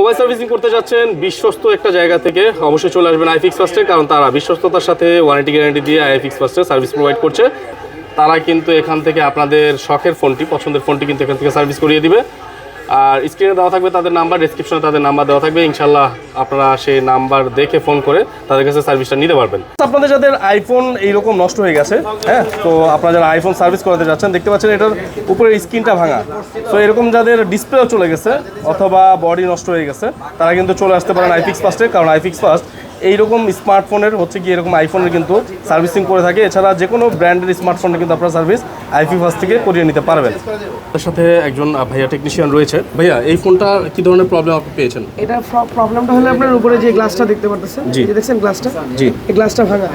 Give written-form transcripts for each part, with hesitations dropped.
Mobile servicing করতে যাচ্ছেন বিশ্বস্ত একটা জায়গা থেকে অবশ্যই চলে আসবেন আইফিক্স ফার্স্টে, কারণ তারা বিশ্বস্ততার সাথে ওয়ারেন্টি গ্যারান্টি দিয়ে আইফিক্স ফার্স্টে সার্ভিস প্রোভাইড করছে। তারা কিন্তু এখান থেকে আপনাদের শখের ফোনটি, পছন্দের ফোনটি কিন্তু এখান থেকে সার্ভিস করিয়ে দিবে। আর স্ক্রিনে দেওয়া থাকবে তাদের নাম্বার, ডেসক্রিপশনে তাদের নাম্বার দেওয়া থাকবে। ইনশাল্লাহ আপনারা সেই নাম্বার দেখে ফোন করে তাদের কাছে সার্ভিসটা নিতে পারবেন। আপনাদের যাদের আইফোন এইরকম নষ্ট হয়ে গেছে, হ্যাঁ, তো আপনারা যারা আইফোন সার্ভিস করাতে যাচ্ছেন, দেখতে পাচ্ছেন এটার উপরে স্ক্রিনটা ভাঙা। তো এরকম যাদের ডিসপ্লেও চলে গেছে অথবা বডি নষ্ট হয়ে গেছে, তারা কিন্তু চলে আসতে পারেন আইফিক্স ফার্স্টে, কারণ আইফিক্স ফার্স্ট এইরকম স্মার্টফোনের হচ্ছে কি এরকম আইফোনের কিন্তু সার্ভিসিং করে থাকে। এছাড়া যে কোনো ব্র্যান্ডের স্মার্টফোনের কিন্তু আপনারা সার্ভিস আইফিক্স ফার্স্ট থেকে করিয়ে নিতে পারবেন। তার সাথে একজন ভাইয়া টেকনিশিয়ান রয়েছে। ভাইয়া, এই ফোনটা কি ধরনের প্রবলেম আপনি পেয়েছেন? এটা প্রবলেমটা হলো আপনার উপরে যে গ্লাসটা দেখতে পাচ্ছেন, এই দেখছেন গ্লাসটা, জি, এই গ্লাসটা ভাঙা।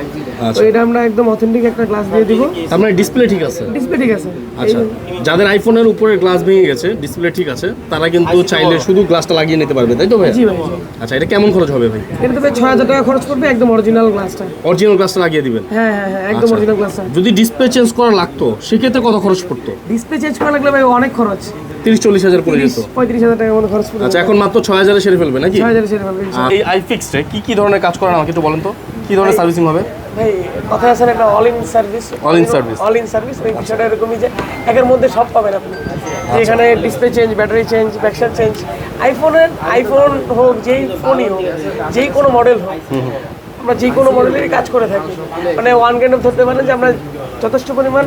তো এটা আমরা একদম অথেন্টিক একটা গ্লাস দিয়ে দিব। তার মানে ডিসপ্লে ঠিক আছে? ডিসপ্লে ঠিক আছে। আচ্ছা, যাদের আইফোনের উপরে গ্লাস ভেঙে গেছে, ডিসপ্লে ঠিক আছে, তারা কিন্তু চাইলে শুধু গ্লাসটা লাগিয়ে নিতে পারবে, তাই তো ভাই? জি ভাই। আচ্ছা, এটা কেমন খরচ হবে ভাই? এটা তো ভাই ৬০০০ টাকা খরচ পড়বে, একদম অরিজিনাল গ্লাসটা। অরিজিনাল গ্লাসটা লাগিয়ে দিবেন? হ্যাঁ হ্যাঁ হ্যাঁ, একদম অরিজিনাল গ্লাসটা। যদি ডিসপ্লে চেঞ্জ করা লাগতো সেক্ষেত্রে কত খরচ পড়তো? ডিসপ্লে চেঞ্জ করা লাগলে ভাই অনেক খরচ, ৩০-৪০ হাজার পড়ে যেত। ৩৫,০০০ টাকার মতো খরচ পড়বে। আচ্ছা, এখন মাত্র ৬০০০ সেরে ফেলবে নাকি? ৬০০০ সেরে ফেলবে। এই আইফিক্সে কি ধরনের কাজ করেন আমাকে একটু বলেন তো, কি ধরনের সার্ভিসিং হবে? ভাই কথা আছে একটা all in service. All in service, all in service এই বিষয়টা এরকমই যে একের মধ্যে সব পাবেন আপনি। এখানে display change, battery change, backside change, iPhone হোক, যেই ফোনই হোক, যেই কোনো মডেল হোক, আমরা যে কোনো মডেলেরই কাজ করে থাকি। মানে ওয়ান কাইন্ড অফ ধরতে পারেন যে আমরা যথেষ্ট পরিমাণ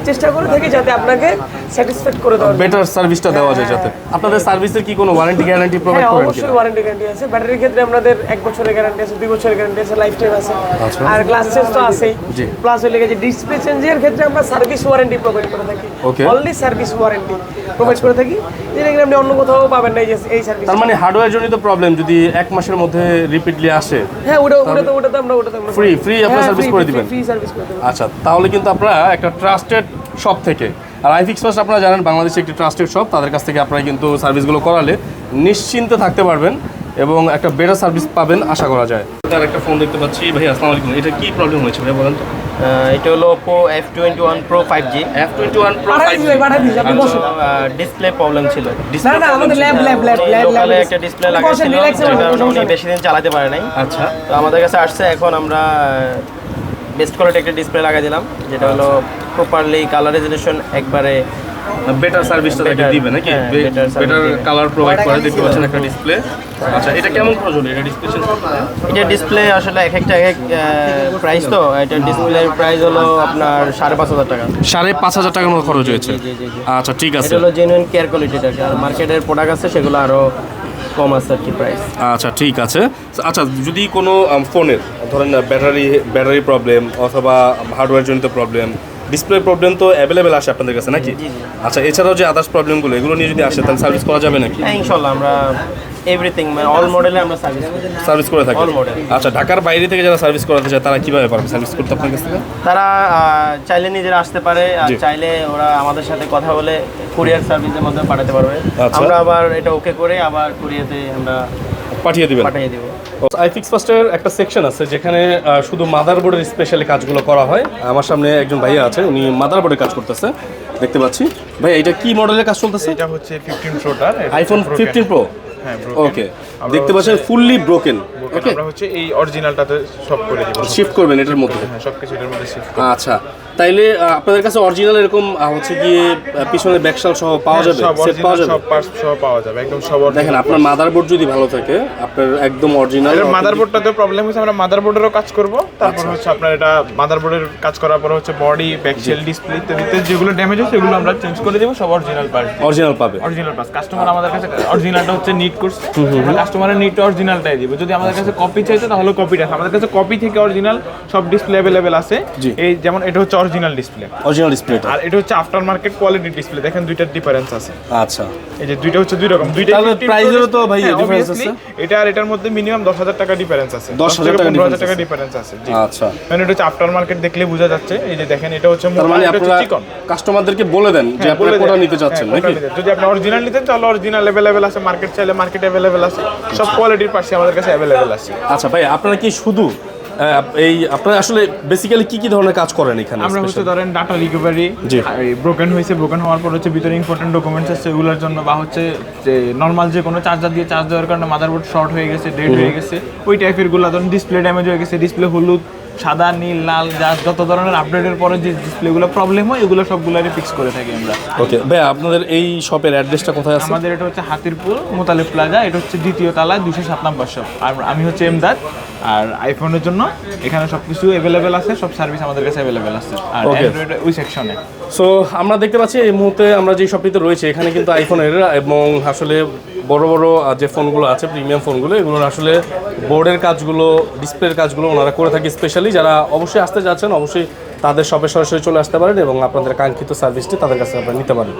চেষ্টা করে থাকি যাতে আপনাকে স্যাটিসফাইড করে দেওয়া, বেটার সার্ভিসটা দেওয়া যায় যাতে। আপনাদের সার্ভিসের কি কোনো ওয়ারেন্টি গ্যারান্টি প্রোভাইড করেন? অবশ্যই ওয়ারেন্টি গ্যারান্টি আছে। ব্যাটারির ক্ষেত্রে আমাদের 1 বছরের গ্যারান্টি আছে, 2 বছরের গ্যারান্টি আছে, লাইফ টাইম আছে। আর গ্লাস চেঞ্জ তো আছেই। প্লাস হয়ে গেছে ডিসপ্লে চেঞ্জের ক্ষেত্রে আমরা সার্ভিস ওয়ারেন্টি প্রোভাইড করে থাকি। অনলি সার্ভিস ওয়ারেন্টি প্রোভাইড করে থাকি, যেটা কিনা আপনি অন্য কোথাও পাবেন না এই সার্ভিস। তার মানে হার্ডওয়্যার জনিত প্রবলেম যদি 1 মাসের মধ্যে রিপিটলি আসে, হ্যাঁ, ওটা আমরা ফ্রি আপনারা সার্ভিস করে দিবেন। ফ্রি সার্ভিস করে দেব। আচ্ছা, তাহলে কিন্তু আপনারা একটা ট্রাস্টেড শপ থেকে, আর আইফিক্স ফার্স্ট আপনারা জানেন বাংলাদেশে একটি ট্রাস্টেড শপ, তাদের কাছ থেকে আপনারা কিন্তু সার্ভিসগুলো করালে নিশ্চিন্তে থাকতে পারবেন এবং একটা বেটার সার্ভিস পাবেন আশা করা যায়। তার একটা ফোন দেখতে পাচ্ছি। ভাই আসসালামু আলাইকুম, এটা কি প্রবলেম হয়েছে ভাই বলেন তো? এটা হলো Oppo F21 Pro 5G। F21 Pro 5G আপনি বসুন। ডিসপ্লে প্রবলেম ছিল। না, আমাদের ল্যাব লোকালে একটা ডিসপ্লে লাগাইছিল, যার কারণে উনি বেশি দিন চালাতে পারে নাই। আচ্ছা, তো আমাদের কাছে আসছে, এখন আমরা বেস্ট কোয়ালিটি একটা ডিসপ্লে লাগাই দিলাম, যেটা হলো প্রপারলি কালার রেজোলিউশন একবারে বেটার সার্ভিসটা তাকে দিবে নাকি? বেটার কালার প্রোভাইড করে, দেখতে পাচ্ছেন একটা ডিসপ্লে। আচ্ছা, এটা কেমন খরচ হলো এটা ডিসপ্লে চেঞ্জ করতে? এটা ডিসপ্লে আসলে এক প্রাইস, তো এটা ডিসপ্লের প্রাইস হলো আপনার ৫,৫০০ টাকা। ৫,৫০০ টাকার মতো খরচ হয়েছে? আচ্ছা, ঠিক আছে। এটা হলো জেনুইন কেয়ার কোয়ালিটিটা, আর মার্কেটের প্রোডাক্ট আছে সেগুলো আরও কম আছে আর কি প্রাইস। আচ্ছা, ঠিক আছে। আচ্ছা, যদি কোনো ফোনের ধরেন ব্যাটারি প্রবলেম অথবা হার্ডওয়্যার জনিত প্রবলেম, ডিসপ্লে প্রবলেম তো অ্যাভেলেবেল আসে আপনাদের কাছে নাকি? আচ্ছা, এছাড়াও যে আদার্স প্রবলেমগুলো, এগুলো নিয়ে যদি আসে তাহলে সার্ভিস করা যাবে নাকি? হ্যাঁ, ইনশাল্লাহ আমরা এভরিথিং, মানে অল মডেলে আমরা সার্ভিস করে থাকি। All model. আচ্ছা, ঢাকার বাইরে থেকে যারা সার্ভিস করাতে চায় তারা কিভাবে পারবে সার্ভিস করতে আপনার কাছ থেকে? তারা চাইলে নিজেরা আসতে পারে, আর চাইলে ওরা আমাদের সাথে কথা বলে কুরিয়ার সার্ভিসের মাধ্যমে পাঠাতে পারবে। আমরা আবার এটা ওকে করে আবার কুরিয়াতে আমরা পাঠিয়ে দিবেন। পাঠিয়ে দেবো। আইফিক্স ফার্স্টের একটা সেকশন আছে যেখানে শুধু মাদারবোর্ডের স্পেশালি কাজগুলো করা হয়। আমার সামনে একজন ভাইয়া আছে, উনি মাদারবোর্ডের কাজ করতেছে দেখতে পাচ্ছি। ভাই, এটা কি মডেলের কাজ চলতেছে? এটা হচ্ছে 15 প্রোটার, আইফোন 15 প্রো। হ্যাঁ, ওকে, দেখতে পাচ্ছেন ফুললি ব্রোকেন। ওকে, আমরা হচ্ছে এই অরিজিনালটাতে সব করে দিব, শিফট করবেন এটার মধ্যে? হ্যাঁ, সবকিছু এর মধ্যে শিফট। আচ্ছা, তাইলে আপনাদের কাছে অরিজিনাল এরকম হচ্ছে গিয়ে পিছনের ব্যাকশাল সহ পাওয়া যাবে, সেট পাওয়া যাবে, সব পার্টস সহ পাওয়া যাবে, একদম সব। দেখেন, আপনার মাদারবোর্ড যদি ভালো থাকে, আপনার একদম অরিজিনাল। এর মাদারবোর্ডটাতে প্রবলেম হচ্ছে, আমরা মাদারবোর্ডেরও কাজ করব, তারপর হচ্ছে আপনার এটা মাদারবোর্ডের কাজ করার পর হচ্ছে বডি, ব্যাকশেল, ডিসপ্লে ইত্যাদিতে যেগুলো ড্যামেজ হচ্ছে সেগুলো আমরা চেঞ্জ করে দেব, সব অরিজিনাল পার্ট। অরিজিনাল পাবে, অরিজিনাল পার্টস। কাস্টমার আমাদের কাছে অরিজিনালটা হচ্ছে নিড করছে, কাস্টমারের নিডটা অরিজিনালটাই দিব। যদি আমাদের কাছে কপি চাইতো তাহলে কপিটা আছে, আমাদের কাছে কপি থেকে অরিজিনাল সব ডিসপ্লে अवेलेबल আছে। এই যেমন এটা হচ্ছে অরিজিনাল ডিসপ্লে, অরিজিনাল ডিসপ্লেটা, আর এটা হচ্ছে আফটার মার্কেট কোয়ালিটি ডিসপ্লে। দেখেন দুইটার ডিফারেন্স আছে। আচ্ছা, এই যে দুইটা হচ্ছে দুই রকম, দুইটা প্রাইসেরও তো ভাই ডিফারেন্স আছে। এটা আর এটার মধ্যে মিনিমাম 10,000 টাকা ডিফারেন্স আছে, 10,000 টাকা 15,000 টাকা ডিফারেন্স আছে। জি, আচ্ছা। মানে এটা হচ্ছে আফটার মার্কেট দেখলে বোঝা যাচ্ছে। এই যে দেখেন, এটা হচ্ছে তার মানে আপনারা কাস্টমারদেরকে বলে দেন যে আপনারা কোনটা নিতে চাচ্ছেন নাকি? যদি আপনি অরিজিনাল নিতেন তাহলে অরিজিনাল अवेलेबल আছে, মার্কেট চাইলে মার্কেট अवेलेबल আছে, সব কোয়ালিটির পাশে আমাদের কাছে अवेलेबल আছে। আচ্ছা ভাই, আপনারা কি শুধু এই আপনারা আসলে বেসিক্যালি কি কি ধরনের কাজ করেন এখানে? আমরা হচ্ছে ধরেন ডাটা রিকভারি, জি। ব্রোকেন হয়েছে, ব্রোকেন হওয়ার পর হচ্ছে ভিতরে ইম্পর্টেন্ট ডকুমেন্টস আছে ওগুলোর জন্য, বা হচ্ছে যে নর্মাল যে কোনো চার্জার দিয়ে চার্জ দেওয়ার কারণে মাদারবোর্ড শর্ট হয়ে গেছে, ডেড হয়ে গেছে, ওই টাইপের গুলো, ধরুন ডিসপ্লে ড্যামেজ হয়ে গেছে, ডিসপ্লে হলুদ, সাদা, নীল, লাল, যা যত ধরনের আপডেটের পরে যে ডিসপ্লেগুলো প্রবলেম হয় এগুলো সবগুলোরই ফিক্স করে থাকি আমরা। ওকে ভাই, আপনাদের এই শপের অ্যাড্রেসটা কোথায় আছে? আমাদের এটা হচ্ছে হাতিরপুল মোতালেব প্লাজা, এটা হচ্ছে দ্বিতীয় তলায় 207 নম্বর শপ। আর আমি হচ্ছে এমদাদ। আর আইফোনের জন্য এখানে সবকিছু অ্যাভেলেবেল আছে, সব সার্ভিস আমাদের কাছে অ্যাভেলেবেল আছে। আর Okay. অ্যান্ড্রয়েড ওই সেকশনে। সো আমরা দেখতে পাচ্ছি এই মুহূর্তে আমরা যে শপটিতে রয়েছে এখানে কিন্তু আইফোনের এবং আসলে বড় বড় যে ফোনগুলো আছে, প্রিমিয়াম ফোনগুলো, এগুলোর আসলে বোর্ডের কাজগুলো, ডিসপ্লের কাজগুলো ওনারা করে থাকে। স্পেশালি যারা অবশ্যই আসতে যাচ্ছেন অবশ্যই তাদের শপে সরাসরি চলে আসতে পারেন এবং আপনাদের কাঙ্ক্ষিত সার্ভিসটি তাদের কাছে আপনারা নিতে পারেন।